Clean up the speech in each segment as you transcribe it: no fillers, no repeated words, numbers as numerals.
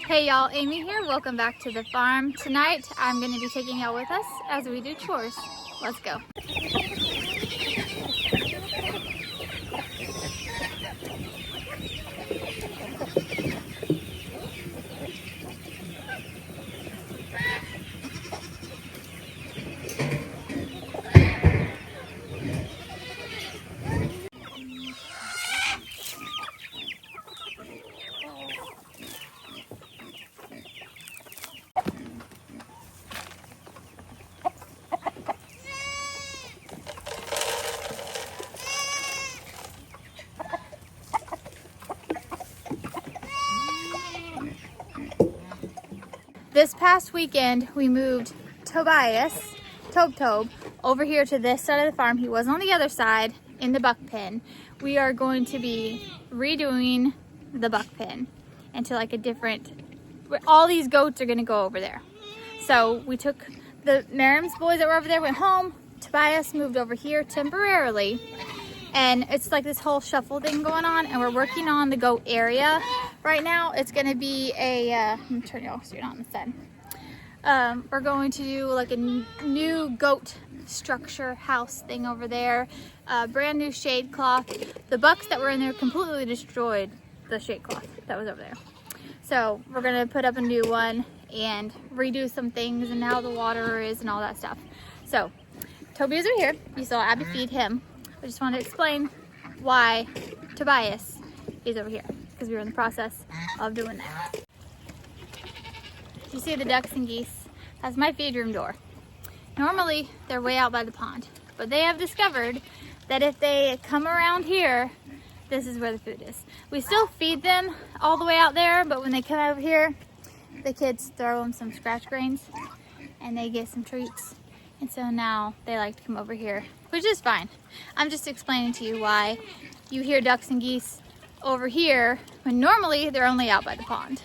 Hey y'all, Amy here. Welcome back to the farm. Tonight I'm going to be taking y'all with us as we do chores. Let's go. This past weekend, we moved Tobias, Tobe, over here to this side of the farm. He was on the other side in the buck pen. We are going to be redoing the buck pen into like a different, all these goats are gonna go over there. So we took the Merrim's boys that were over there, went home. Tobias moved over here temporarily. And it's like this whole shuffle thing going on, and we're working on the goat area right now. It's going to be a, let me turn you off so you're not on the side. We're going to do like a new goat structure house thing over there. Brand new shade cloth. The bucks that were in there completely destroyed the shade cloth that was over there. So we're going to put up a new one and redo some things and how the water is and all that stuff. So Tobias over here. You saw Abby feed him. I just want to explain why Tobias is over here, because we were in the process of doing that. You see the ducks and geese? That's my feed room door. Normally, they're way out by the pond, but they have discovered that if they come around here, this is where the food is. We still feed them all the way out there, but when they come over here, the kids throw them some scratch grains and they get some treats. And so now they like to come over here, which is fine. I'm just explaining to you why you hear ducks and geese over here when normally they're only out by the pond.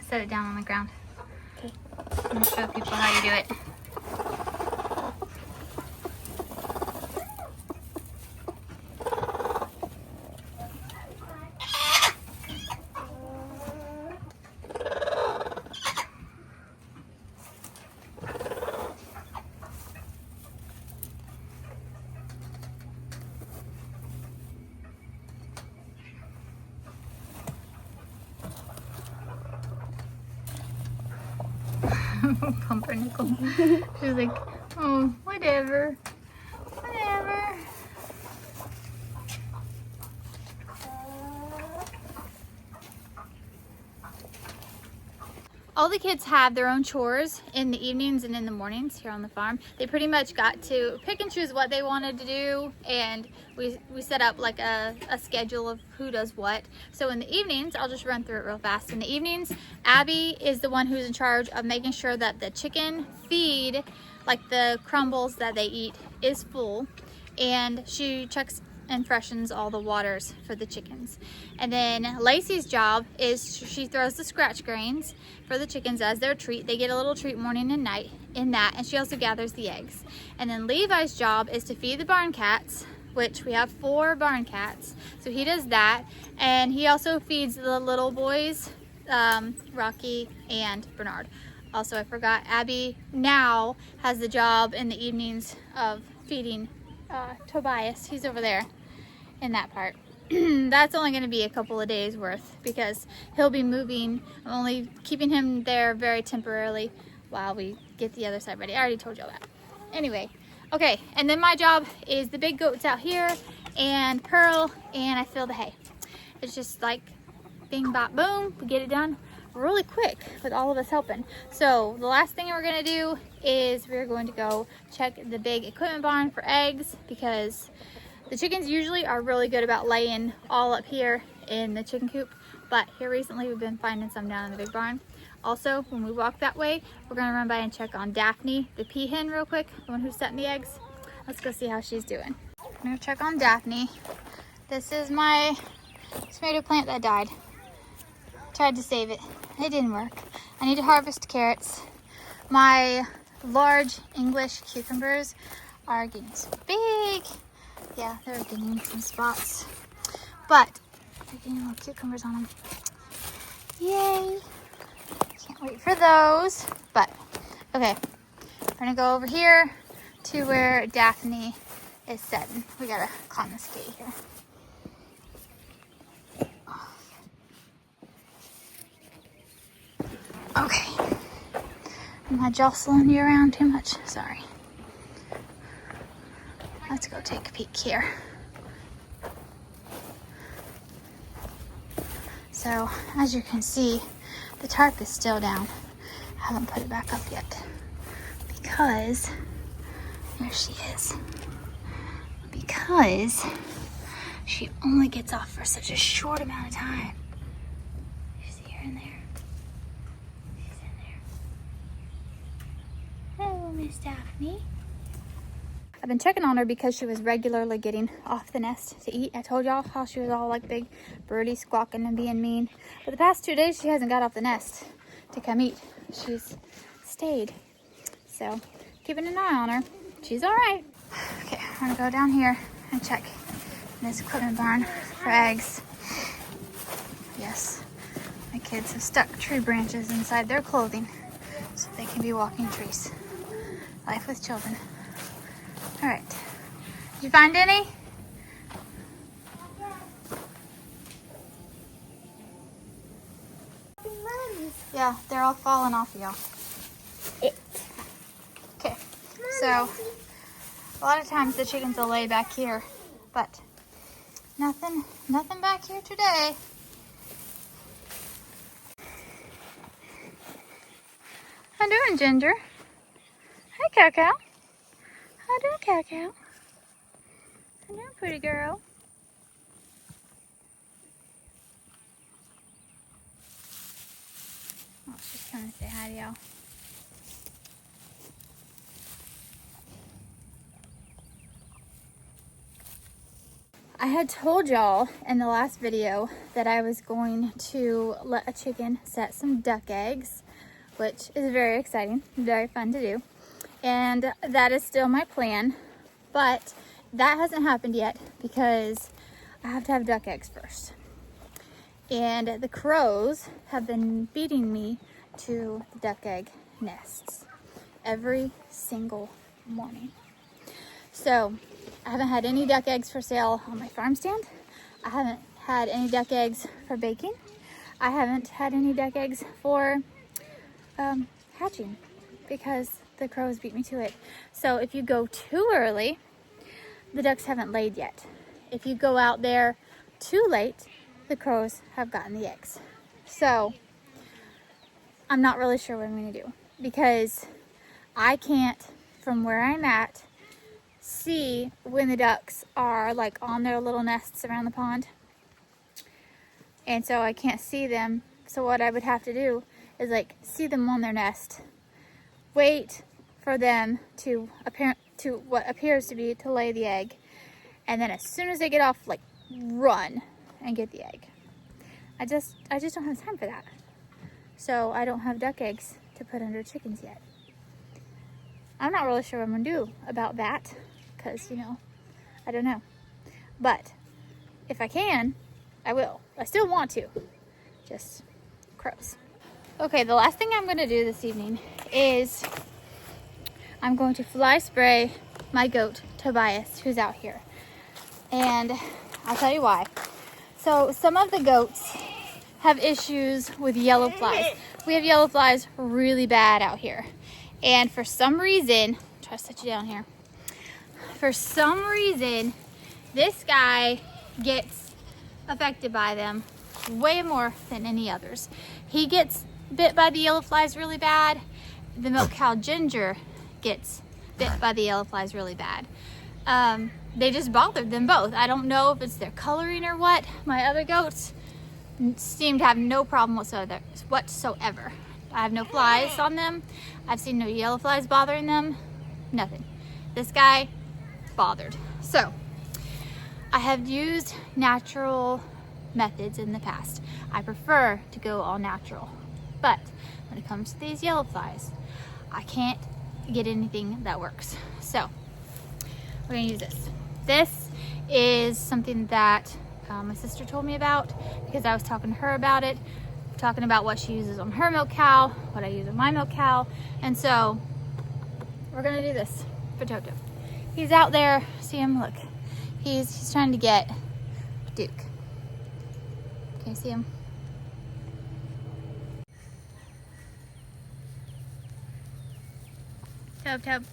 Set it down on the ground. Okay. I'm gonna show people how you do it. Pumpernickel. She was like, oh, whatever. All the kids have their own chores in the evenings and in the mornings here on the farm. They pretty much got to pick and choose what they wanted to do, and we set up like a schedule of who does what. So in the evenings, I'll just run through it real fast. In the evenings, Abby is the one who's in charge of making sure that the chicken feed, like the crumbles that they eat, is full, and she checks and freshens all the waters for the chickens. And then Lacey's job is she throws the scratch grains for the chickens as their treat. They get a little treat morning and night in that, and she also gathers the eggs. And then Levi's job is to feed the barn cats, which we have 4 barn cats, so he does that. And he also feeds the little boys, Rocky and Bernard. Also, I forgot, Abby now has the job in the evenings of feeding Tobias. He's over there in that part. That's only going to be a couple of days worth because he'll be moving. I'm only keeping him there very temporarily while we get the other side ready. I already told you all that. Anyway, okay, and then my job is the big goats out here and Pearl, and I fill the hay. It's just like bing, bop, boom. We get it done really quick with all of us helping. So the last thing we're gonna do is we're going to go check the big equipment barn for eggs, because the chickens usually are really good about laying all up here in the chicken coop, but here recently we've been finding some down in the big barn. Also, when we walk that way, we're gonna run by and check on Daphne, the peahen, real quick, the one who's setting the eggs. Let's go see how she's doing. I'm gonna check on Daphne. This is my tomato plant that died. Tried to save it. It didn't work. I need to harvest carrots. My large English cucumbers are getting so big. Yeah, they're getting some spots, but they're getting little cucumbers on them. Yay! Can't wait for those. But okay, we're gonna go over here to where Daphne is setting. We gotta climb this gate here. Okay. Am I jostling you around too much? Sorry. Let's go take a peek here. So, as you can see, the tarp is still down. I haven't put it back up yet because, there she is. Because she only gets off for such a short amount of time. You see her in there? She's in there. Hello, Miss Daphne. I've been checking on her because she was regularly getting off the nest to eat. I told y'all how she was all like big birdie squawking and being mean. But the past 2 days she hasn't got off the nest to come eat. She's stayed. So keeping an eye on her. She's all right. Okay, I'm gonna go down here and check this equipment barn for eggs. Yes, my kids have stuck tree branches inside their clothing so they can be walking trees. Life with children. All right, did you find any? Yeah, they're all falling off y'all. Okay, so a lot of times the chickens will lay back here, but nothing back here today. How doing, Ginger? Hi, Cow Cow. How doing, Cow Cow? How doing, pretty girl? Oh, she's coming to say hi to y'all. I had told y'all in the last video that I was going to let a chicken set some duck eggs, which is very exciting, very fun to do. And that is still my plan, but that hasn't happened yet because I have to have duck eggs first. And the crows have been beating me to the duck egg nests every single morning. So I haven't had any duck eggs for sale on my farm stand. I haven't had any duck eggs for baking. I haven't had any duck eggs for hatching because the crows beat me to it. So if you go too early, the ducks haven't laid yet. If you go out there too late, the crows have gotten the eggs. So I'm not really sure what I'm gonna do because I can't, from where I'm at, see when the ducks are like on their little nests around the pond. And so I can't see them. So what I would have to do is like see them on their nest, wait for them to what appears to be to lay the egg, and then as soon as they get off, like run and get the egg. I just don't have time for that. So I don't have duck eggs to put under chickens yet. I'm not really sure what I'm gonna do about that because, you know, I don't know. But if I can, I will. I still want to, just crows. Okay, the last thing I'm gonna do this evening is I'm going to fly spray my goat, Tobias, who's out here. And I'll tell you why. So some of the goats have issues with yellow flies. We have yellow flies really bad out here. And for some reason, try to set you down here. For some reason, this guy gets affected by them way more than any others. He gets bit by the yellow flies really bad. The milk cow Ginger gets bit by the yellow flies really bad. They just bothered them both. I don't know if it's their coloring or what. My other goats seem to have no problem whatsoever. I have no flies on them. I've seen no yellow flies bothering them. Nothing. This guy bothered. So I have used natural methods in the past. I prefer to go all natural. But when it comes to these yellow flies, I can't get anything that works. So we're gonna use this. This is something that my sister told me about because I was talking to her about it, talking about what she uses on her milk cow, what I use on my milk cow. And so we're gonna do this for Toto. He's out there, see him, look. He's trying to get Duke. Can you see him? Tob,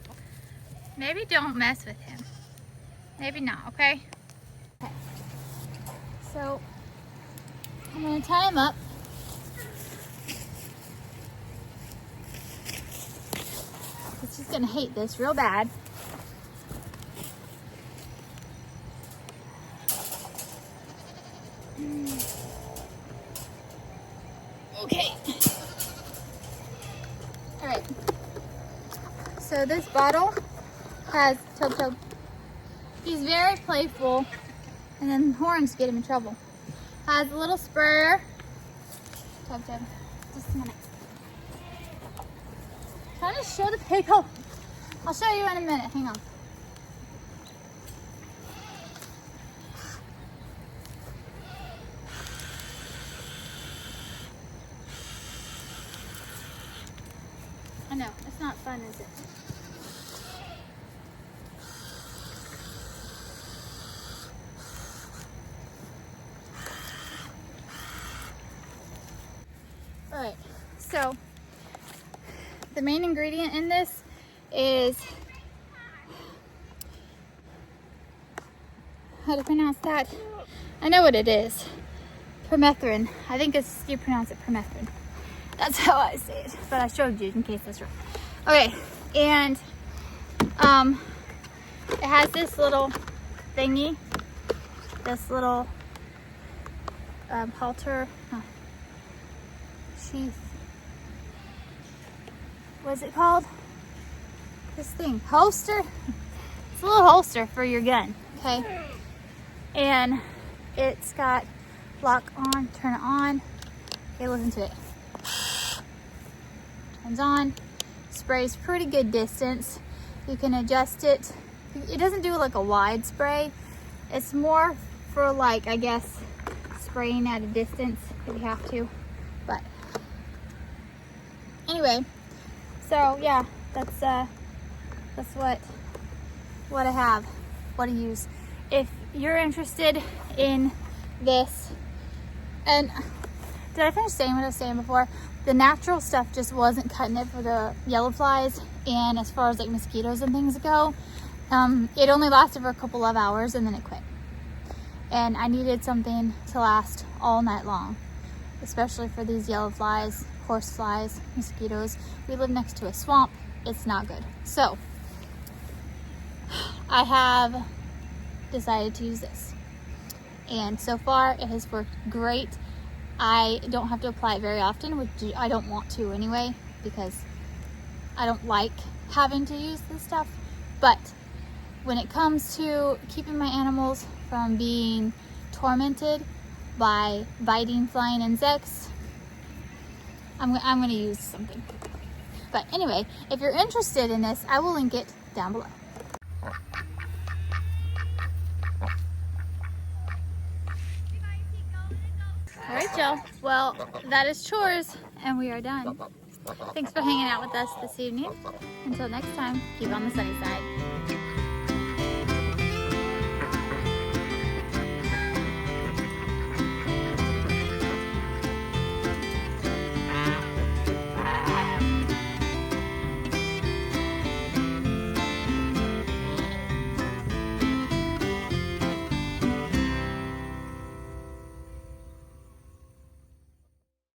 maybe don't mess with him. Maybe not, okay? Okay. So, I'm gonna tie him up. He's gonna hate this real bad. Okay. All right. So this bottle has Tob. He's very playful, and then horns get him in trouble. Has a little sprayer. Tob, just a minute. Trying to show the pig. Oh, I'll show you in a minute. Hang on. I know, it's not fun, is it? Alright, so the main ingredient in this is, how to pronounce that? I know what it is. Permethrin. I think you pronounce it permethrin. That's how I say it, but I showed you in case that's wrong. Okay, and it has this little thingy, this little halter, sheath. What's it called? This thing, holster? It's a little holster for your gun, okay? And it's got lock on, turn it on. Okay, listen to it. Turns on, sprays pretty good distance. You can adjust it. It doesn't do like a wide spray. It's more for like, I guess, spraying at a distance if you have to. But anyway, so yeah, that's what I have, what I use. If you're interested in this, and did I finish saying what I was saying before? The natural stuff just wasn't cutting it for the yellow flies, and as far as like mosquitoes and things go, it only lasted for a couple of hours and then it quit. And I needed something to last all night long, especially for these yellow flies, horse flies, mosquitoes. We live next to a swamp. It's not good. So I have decided to use this, and so far it has worked great. I don't have to apply it very often, which I don't want to anyway, because I don't like having to use this stuff. But when it comes to keeping my animals from being tormented by biting, flying insects, I'm going to use something. But anyway, if you're interested in this, I will link it down below. All right, y'all. Well, that is Chores, and we are done. Thanks for hanging out with us this evening. Until next time, keep on the sunny side.